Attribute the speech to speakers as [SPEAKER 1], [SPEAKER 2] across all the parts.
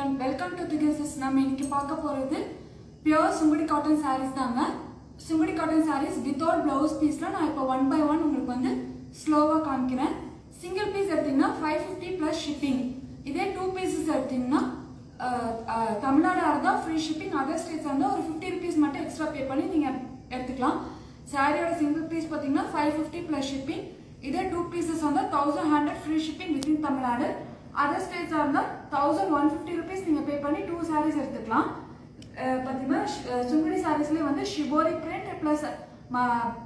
[SPEAKER 1] everyone, welcome to Tigesis. நம்ம இன்னைக்கு பார்க்க போறது pure சுங்குடி cotton sarees தாங்க. Sungudi cotton sarees without blouse pieceல நான் இப்போ one by one உங்களுக்கு வந்து ஸ்லோவா காமிக்கிறேன். சிங்கிள் பீஸ் எடுத்தீங்கன்னா 550 plus shipping. இதே 2 pieces எடுத்தீங்கன்னா தமிழ்நாடு ஆறதா ஃப்ரீ ஷிப்பிங், அதர் ஸ்டேட்ஸ் வந்து ஒரு 50 rupees மட்டும் எக்ஸ்ட்ரா பே பண்ணி நீங்க எடுத்துக்கலாம். சாரியோட சிங்கிள் பீஸ் பார்த்தீங்கன்னா 550 plus shipping. இதே 2 pieces வந்து 1100 free shipping within Tamil Nadu. Other states இருந்தால் 1150 rupees நீங்கள் பே பண்ணி 2 sarees எடுத்துக்கலாம். பார்த்தீங்கன்னா சுங்குடி சாரீஸ்லேயே வந்து shibori print plus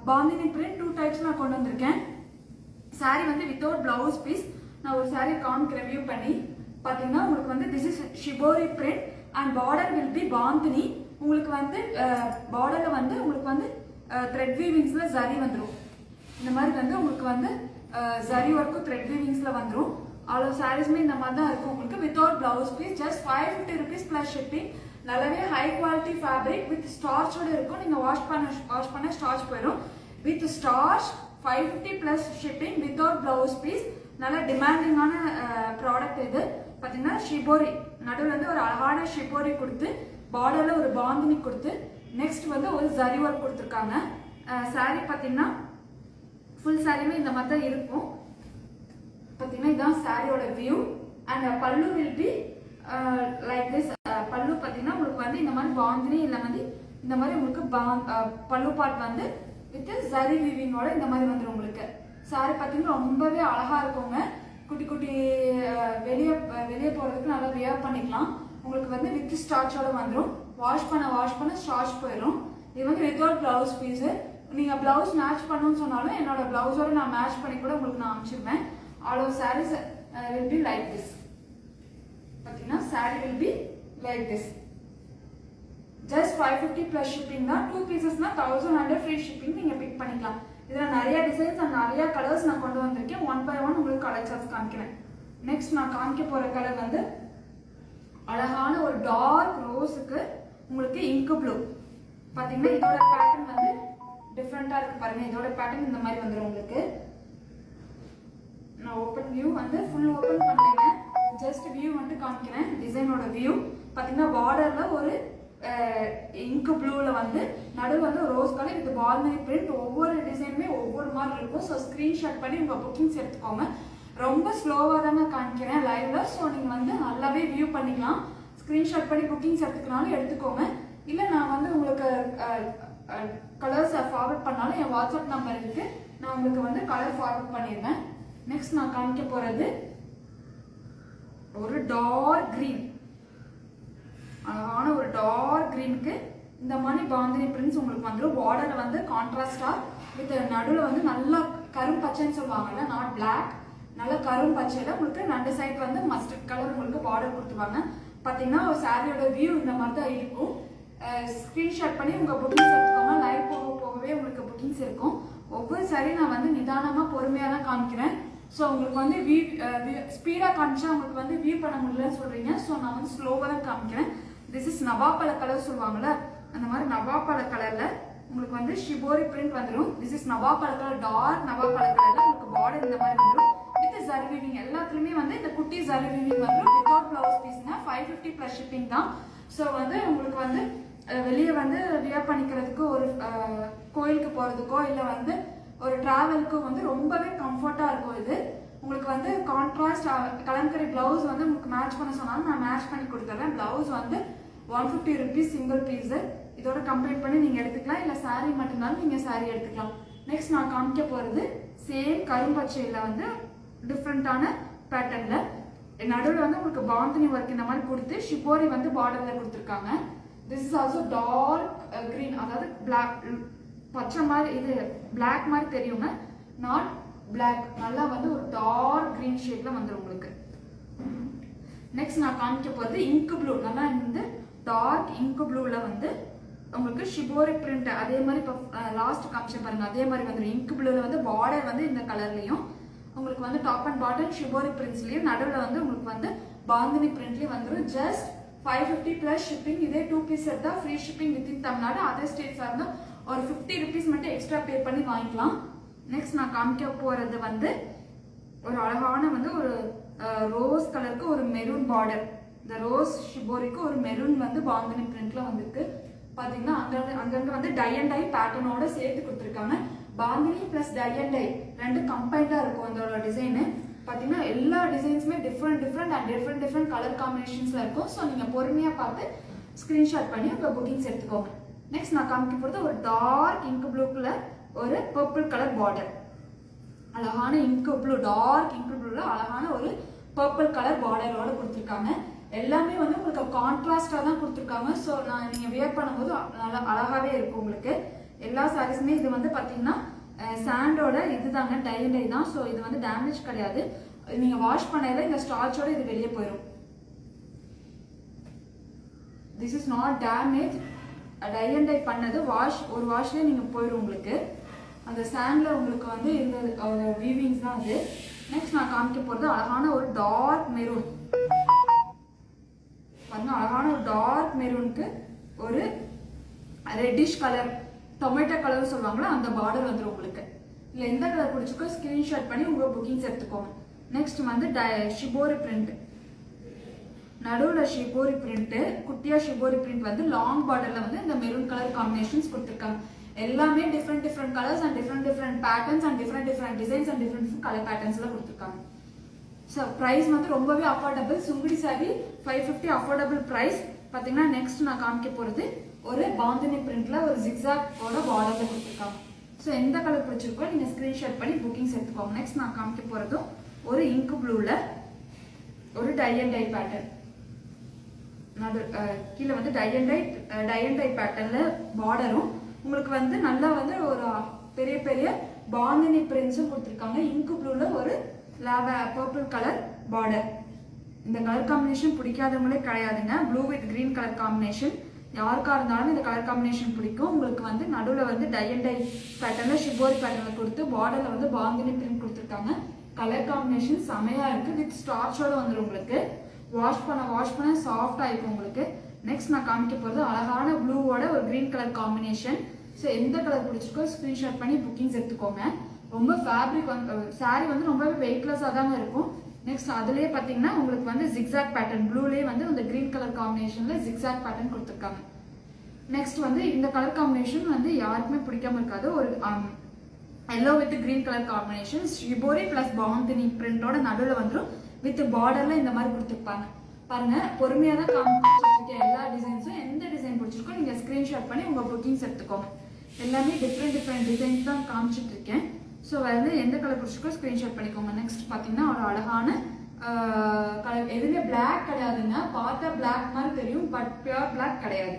[SPEAKER 1] bandhani print 2 types நான் கொண்டு வந்திருக்கேன். சாரீ வந்து வித்தவுட் பிளவுஸ் பீஸ். நான் ஒரு சாரீ ரிவ்யூ பண்ணி பார்த்தீங்கன்னா உங்களுக்கு வந்து this is shibori print and border will be bandhani. உங்களுக்கு வந்து பார்டரில் வந்து உங்களுக்கு வந்து த்ரெட் வீவிங்ஸில் ஜரி வந்துடும். இந்த மாதிரி வந்து உங்களுக்கு வந்து ஜரி ஒர்க்கும் த்ரெட் வீவிங்ஸில் வந்துடும். அவ்வளோ சாரீஸ்மே இந்த மாதிரி தான் இருக்கும் உங்களுக்கு. Without blouse piece just 550 rupees plus shipping. நல்லாவே ஹை குவாலிட்டி ஃபேப்ரிக் வித் ஸ்டார்ச்சோட இருக்கும். நீங்கள் வாஷ் பண்ண ஸ்டார்ச் போயிடும். With starch 550 plus shipping without blouse piece. நல்ல டிமாண்டிங்கான ப்ராடக்ட் இது. பார்த்தீங்கன்னா ஷிபோரி நடுவில் வந்து ஒரு அழகான ஷிபோரி கொடுத்து பார்டரில் ஒரு பாந்தினி கொடுத்து நெக்ஸ்ட் வந்து ஒரு ஜரி ஒர்க் கொடுத்துருக்காங்க. சாரீ பார்த்தீங்கன்னா ஃபுல் சாரியுமே இந்த மாதிரி தான் இருக்கும். பார்த்தீங்கன்னா இதுதான் சாரியோட வியூ அண்ட் பல்லு வில் பி லைக் திஸ். பல்லு பார்த்தீங்கன்னா உங்களுக்கு வந்து இந்த மாதிரி பாந்தினி இல்லை வந்து இந்த மாதிரி உங்களுக்கு பல்லு பார்ட் வந்து வித் ஜரி வீவிங்கோட இந்த மாதிரி வந்துடும் உங்களுக்கு. சாரி பார்த்தீங்கன்னா ரொம்பவே அழகா இருக்குங்க. குட்டி குட்டி வெளியே போகிறதுக்கு நல்லா வியர் பண்ணிக்கலாம். உங்களுக்கு வந்து வித் ஸ்டார்ச்சோட வந்துடும். வாஷ் பண்ண ஸ்டார்ச் போயிடும். இது வந்து வித்தவுட் பிளவுஸ் பீஸு. நீங்கள் பிளவுஸ் மேட்ச் பண்ணணும்னு சொன்னாலும் என்னோட பிளவுஸோட நான் மேட்ச் பண்ணி கூட உங்களுக்கு நான் அனுப்பிச்சிருவேன். All of sarees will be like this. பார்த்தீங்கன்னா saree will be like this. Just 550 plus shipping தான். 2 pieces னா 1100 free shipping நீங்க பிக் பண்ணிக்கலாம். இதுல நிறைய டிசைன்ஸ் அண்ட் நிறைய கலர்ஸ் நான் கொண்டு வந்திருக்கேன். ஒன் பை ஒன் உங்களுக்கு கலர் சார்ட்ஸ் காமிக்கிறேன். நெக்ஸ்ட் நான் காமிக்க போற கலர் வந்து அழகான ஒரு டார்க் ரோஸுக்கு உங்களுக்கு இங்க் ப்ளூ. பார்த்தீங்கன்னா இதோட பேட்டர்ன் வந்து டிஃப்ரெண்டா இருக்கு பாருங்க. இதோட பேட்டர்ன் இந்த மாதிரி வந்துடும் உங்களுக்கு. நான் ஓப்பன் வியூ வந்து ஃபுல் ஓப்பன் பண்ணலைங்க, ஜஸ்ட் வியூ வந்து காமிக்கிறேன். டிசைனோட வியூ பார்த்தீங்கன்னா பார்டரில் ஒரு இங்க் ப்ளூவில் வந்து நடுவில் வந்து ரோஸ் கலர் இது பால்மணி பிரிண்ட். ஒவ்வொரு டிசைனுமே ஒவ்வொரு மாதிரி இருக்கும். ஸோ ஸ்க்ரீன்ஷாட் பண்ணி உங்கள் புக்கிங்ஸ் எடுத்துக்கோங்க. ரொம்ப ஸ்லோவாக தாங்க காமிக்கிறேன் லைவ்ல. ஸோ நீங்கள் வந்து நல்லாவே வியூ பண்ணிக்கலாம். ஸ்க்ரீன்ஷாட் பண்ணி புக்கிங்ஸ் எடுத்துக்கினாலும் எடுத்துக்கோங்க. இல்லை நான் வந்து உங்களுக்கு கலர்ஸ் ஃபார்வர்ட் பண்ணாலும் என் வாட்ஸ்அப் நம்பர் இருக்குது, நான் உங்களுக்கு வந்து கலர் ஃபார்வர்ட் பண்ணிடுவேன். நெக்ஸ்ட் நான் காமிக்க போறது ஒரு டார்க் கிரீன். அழகான ஒரு டார்க் கிரீனுக்கு இந்த மாதிரி பாந்தினி பிரிண்ட்ஸ் உங்களுக்கு வந்துடும். பார்டர்ல வந்து கான்ட்ராஸ்டா வித் நடுவில் வந்து நல்லா கரும் பச்சைன்னு சொல்லுவாங்கல்ல, நாட் பிளாக், நல்ல கரும் பச்சையில உங்களுக்கு ரெண்டு சைட் வந்து மஸ்டர்ட் கலர் உங்களுக்கு பார்டர் கொடுத்துருவாங்க. பார்த்தீங்கன்னா ஒரு சாரியோட வியூ இந்த மாதிரி தான் இருக்கும். ஸ்க்ரீன்ஷாட் பண்ணி உங்கள் புக்கிங்ஸ் எடுத்துக்கோங்க. லைவ் போகவே உங்களுக்கு புக்கிங்ஸ் இருக்கும். ஒவ்வொரு சாரியும் நான் வந்து நிதானமாக பொறுமையாக தான் காமிக்கிறேன். ஸோ உங்களுக்கு வந்து ஸ்பீடாக காமிச்சா உங்களுக்கு வந்து வியூ பண்ண முடியலன்னு சொல்கிறீங்க. ஸோ நான் வந்து ஸ்லோவாக தான் காமிக்கிறேன். திஸ் இஸ் நவாப்பழ கலர் சொல்லுவாங்கள்ல, அந்த மாதிரி நவாப்பழ கலரில் உங்களுக்கு வந்து ஷிபோரி பிரிண்ட் வந்துடும். திஸ் இஸ் நவாப்பழ கலர், டார்க் நவாப்பழ கலரில் உங்களுக்கு பார்டர் இந்த மாதிரி வந்துடும். வித் ஜரி வீவிங் எல்லாத்துலேயுமே வந்து இந்த குட்டி ஜரி வீவிங் வந்துடும். வித்தவுட் பிளவுஸ் பீஸ்னா 550 plus shipping தான். ஸோ வந்து உங்களுக்கு வந்து வெளியே வந்து வியர் பண்ணிக்கிறதுக்கு ஒரு கோயிலுக்கு போகிறதுக்கோ இல்லை வந்து ஒரு டிராவலுக்கு வந்து ரொம்பவே கம்ஃபர்ட்டாக இருக்கும். இது உங்களுக்கு வந்து கான்ட்ராஸ்ட் கலம்கரி பிளவுஸ் வந்து உங்களுக்கு மேட்ச் பண்ண சொன்னாலும் நான் மேட்ச் பண்ணி கொடுத்துட்றேன். பிளவுஸ் வந்து 150 rupees சிங்கிள் பீஸு. இதோட கம்ப்ளீட் பண்ணி நீங்கள் எடுத்துக்கலாம். இல்லை சாரீ மட்டும்னாலும் நீங்கள் சாரீ எடுத்துக்கலாம். நெக்ஸ்ட் நான் காமிக்க போகிறது சேம் கரும்பச்சையில் வந்து டிஃப்ரெண்ட்டான பேட்டர்னில் நடுவில் வந்து உங்களுக்கு பாந்தினி ஒர்க் இந்த மாதிரி கொடுத்து ஷிபோரி வந்து பார்டரில் கொடுத்துருக்காங்க. This is also dark green, அதாவது பிளாக் பச்சை மாதிரி, இது பிளாக் மாதிரி தெரியுங்க, நாட் பிளாக், நல்லா வந்து ஒரு டார்க் கிரீன் ஷேட்ல வந்துடும் உங்களுக்கு. நெக்ஸ்ட் நான் காமிக்க போகிறது இங்க் ப்ளூ. நல்லா இந்த டார்க் இங்க் ப்ளூவில் வந்து உங்களுக்கு ஷிபோரி பிரிண்ட் அதே மாதிரி இப்போ லாஸ்ட் காமிச்ச பாருங்க அதே மாதிரி வந்துடும். இங்க் ப்ளூவில் வந்து பார்டர் வந்து இந்த கலர்லையும் உங்களுக்கு வந்து டாப் அண்ட் பாட்டம் ஷிபோரி பிரிண்ட்ஸ்லையும் நடுவில் வந்து உங்களுக்கு வந்து பாந்தினி பிரிண்ட்லேயும் வந்துடும். Just 550 plus shipping. இதே 2 பீஸ் எடுத்தால் free shipping within Tamil Nadu. Other ஸ்டேட்ஸாக இருந்தால் ஒரு 50 rupees மட்டும் எக்ஸ்ட்ரா பே பண்ணி வாங்கிக்கலாம். நெக்ஸ்ட் நான் காமிக்க போகிறது வந்து ஒரு அழகான வந்து ஒரு ரோஸ் கலருக்கு ஒரு மெரூன் பார்டர். இந்த ரோஸ் ஷிபோரிக்கு ஒரு மெரூன் வந்து பாந்தினி பிரிண்ட்ல வந்திருக்கு. பாத்தீங்கன்னா அங்கங்க வந்து டை அண்ட் டை பேட்டர்னோட சேர்த்து கொடுத்துருக்காங்க. Bandhani plus tie and tie ரெண்டு கம்பைண்டா இருக்கும் அதோட டிசைனு. பாத்தீங்கன்னா எல்லா டிசைன்ஸுமே டிஃப்ரெண்ட் கலர் காம்பினேஷன்ஸ்ல இருக்கும். ஸோ நீங்க பொறுமையா பார்த்து ஸ்கிரீன்ஷாட் பண்ணி உங்க புக்கிங்ஸ் எடுத்துக்கோங்க. நெக்ஸ்ட் நான் காமிக்க போறது ஒரு டார்க் இங்க் ப்ளூக்குள்ள ஒரு பர்பிள் கலர் பார்டர். அழகான டார்க் இங்க் ப்ளூல அழகான ஒரு பர்பிள் கலர் பார்டரோட கொடுத்துருக்காங்க. எல்லாமே வந்து உங்களுக்கு கான்ட்ராஸ்டா தான் கொடுத்துருக்காங்க. ஸோ நீங்க வியர் பண்ணும்போது நல்லா அழகாவே இருக்கும் உங்களுக்கு. எல்லா சாரீஸுமே இது வந்து பாத்தீங்கன்னா சாண்டோட இதுதாங்க, டை அண்ட் டை தான். ஸோ இது வந்து டேமேஜ் கிடையாது. நீங்க வாஷ் பண்ணல இந்த ஸ்டார்ச்சோட இது வெளியே போயிடும். This is not damage. Tie and tie பண்ணது ஒரு வாஷ்லேயே நீங்க போயிடும் உங்களுக்கு. அந்த சாண்ட்ல உங்களுக்கு வந்து இந்த வீவிங்ஸ் தான் அது. நெக்ஸ்ட் நான் காமிக்க போறது அழகான ஒரு டார்க் மெரூன். பாருங்க, அழகான ஒரு டார்க் மெரூனுக்கு ஒரு ரெட்டிஷ் கலர், டொமேட்டோ கலர் சொல்லுவாங்களா அந்த பார்டர் வந்துடும் உங்களுக்கு. இல்லை எந்த கலர் பிடிச்சிக்கோ ஸ்கிரீன்ஷாட் பண்ணி உங்க புக்கிங்ஸ் எடுத்துக்கோங்க. நெக்ஸ்ட் வந்து ஷிபோரி பிரிண்ட். நடுவில் ஷிபோரி பிரிண்ட், குட்டியா ஷிபோரி பிரிண்ட் வந்து லாங் பார்டர்ல வந்து இந்த மெரூன் கலர் காம்பினேஷன்ஸ் கொடுத்துருக்காங்க. எல்லாமே different colours and different patterns and different designs and different colour பேட்டர்ன்ஸ்ல கொடுத்துருக்காங்க. ஸோ ப்ரைஸ் வந்து ரொம்பவே affordable. Sungudi sari 550 affordable price. பார்த்தீங்கன்னா நெக்ஸ்ட் நான் காமிக்க போகிறது ஒரு பாந்தினி பிரிண்ட்ல ஒரு ஜிக்ஸாக்கோட பார்டர்ல கொடுத்துருக்காங்க. ஸோ எந்த கலர் பிடிச்சிருக்கோ நீங்கள் ஸ்க்ரீன்ஷாட் பண்ணி புக்கிங்ஸ் எடுத்துக்கோங்க. நெக்ஸ்ட் நான் காமிக்க போகிறதும் ஒரு இங்க் ப்ளூவில் ஒரு டை அண்ட் டை பேட்டர்ன். கீழே வந்து டை அண்ட் டை பேட்டர்ன்ல பார்டரும் உங்களுக்கு வந்து நல்லா வந்து ஒரு பெரிய பாந்தினி பிரிண்ட்ஸும் கொடுத்துருக்காங்க. இங்க் ப்ளூல ஒரு பர்பிள் கலர் பார்டர். இந்த கலர் காம்பினேஷன் பிடிக்காதவங்களே கிடையாதுங்க. Blue with green colour combination யாருக்கா இருந்தாலும் இந்த கலர் காம்பினேஷன் பிடிக்கும். உங்களுக்கு வந்து நடுவில் வந்து டை அண்ட் டை பேட்டர்ல ஷிபோரி பேட்டர்ல கொடுத்து பார்டர்ல வந்து பாந்தினி பிரிண்ட் கொடுத்துருக்காங்க. கலர் காம்பினேஷன் செமையா இருக்கு. வித் ஸ்டார்ச்சோட வந்துடும் உங்களுக்கு. வாஷ் பண்ண சாஃப்டா இருக்கும் உங்களுக்கு. நெக்ஸ்ட் நான் காமிக்க போறது அழகான ப்ளூவோட ஒரு கிரீன் கலர் காம்பினேஷன். ஸோ எந்த கலர் பிடிச்சிருக்கோ ஸ்கிரீன்ஷாட் பண்ணி புக்கிங்ஸ் எடுத்துக்கோங்க. ரொம்ப ஃபேப்ரிக் வந்து சாரி வந்து ரொம்பவே வெயிட்லெஸ்ஸாக தாங்க இருக்கும். நெக்ஸ்ட் அதுலேயே பார்த்தீங்கன்னா உங்களுக்கு வந்து ஜிக்ஸாக் பேட்டர்ன், ப்ளூலேயே வந்து இந்த கிரீன் கலர் காம்பினேஷனில் ஜிக்ஸாக் பேட்டர்ன் கொடுத்துருக்காங்க. நெக்ஸ்ட் வந்து இந்த கலர் காம்பினேஷன் வந்து யாருக்குமே பிடிக்காம இருக்காது. ஒரு yellow with green colour combination shibori plus bandhani பிரிண்டோட நடுவில் வந்துடும். வித் பார்டர்ல இந்த மாதிரி கொடுத்துருப்பாங்க. பாருங்க, பொறுமையாக தான் காமிச்சிருக்கேன் எல்லா டிசைன்ஸும். எந்த டிசைன் பிடிச்சிருக்கோ நீங்கள் ஸ்க்ரீன்ஷாட் பண்ணி உங்கள் புக்கிங்ஸ் எடுத்துக்கோங்க. எல்லாமே டிஃப்ரெண்ட் டிசைன்ஸ் தான் காமிச்சிட்டு இருக்கேன். ஸோ வந்து எந்த கலர் பிடிச்சிருக்கோ ஸ்க்ரீன்ஷாட் பண்ணிக்கோங்க. நெக்ஸ்ட் பார்த்தீங்கன்னா ஒரு அழகான கலர். எதுவுமே பிளாக் கிடையாதுங்க. பார்த்தா பிளாக் மாதிரி தெரியும், பட் பியூர் பிளாக் கிடையாது.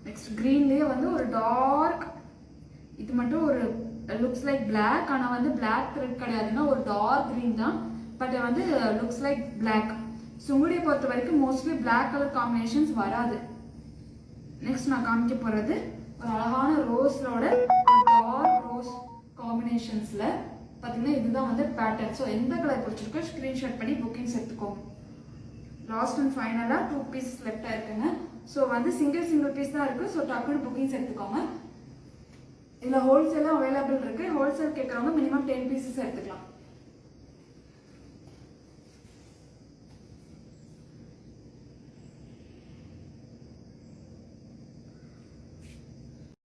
[SPEAKER 1] நெக்ஸ்ட் கிரீன்லேயே வந்து ஒரு டார்க், இது மட்டும் ஒரு லுக்ஸ் லைக் பிளாக், ஆனால் வந்து பிளாக் த்ரெட் கிடையாதுன்னா ஒரு டார்க் கிரீன் தான், பட் வந்து லுக்ஸ் லைக் பிளாக். சுங்குடியை பொறுத்த வரைக்கும் மோஸ்ட்லி பிளாக் கலர் காம்பினேஷன்ஸ் வராது. நெக்ஸ்ட் நான் காமிக்க போகிறது ஒரு அழகான ரோஸோட டார்க் ரோஸ் காம்பினேஷன்ஸில் பார்த்தீங்கன்னா இதுதான் வந்து பேட்டர்ன். ஸோ எந்த கலர் பிடிச்சிருக்கோ ஸ்க்ரீன்ஷாட் பண்ணி புக்கிங்ஸ் எடுத்துக்கோங்க. லாஸ்ட் அண்ட் ஃபைனலாக 2 பீசஸ் லெஃப்டாக இருக்குங்க. ஸோ வந்து சிங்கிள் பீஸ் தான் இருக்குது. ஸோ டக்குனு புக்கிங்ஸ் எடுத்துக்கோங்க. இதில் ஹோல்சேலும் அவைலபிள் இருக்குது. ஹோல்சேல் கேட்குறவங்க மினிமம் 10 பீசஸ் எடுத்துக்கலாம்.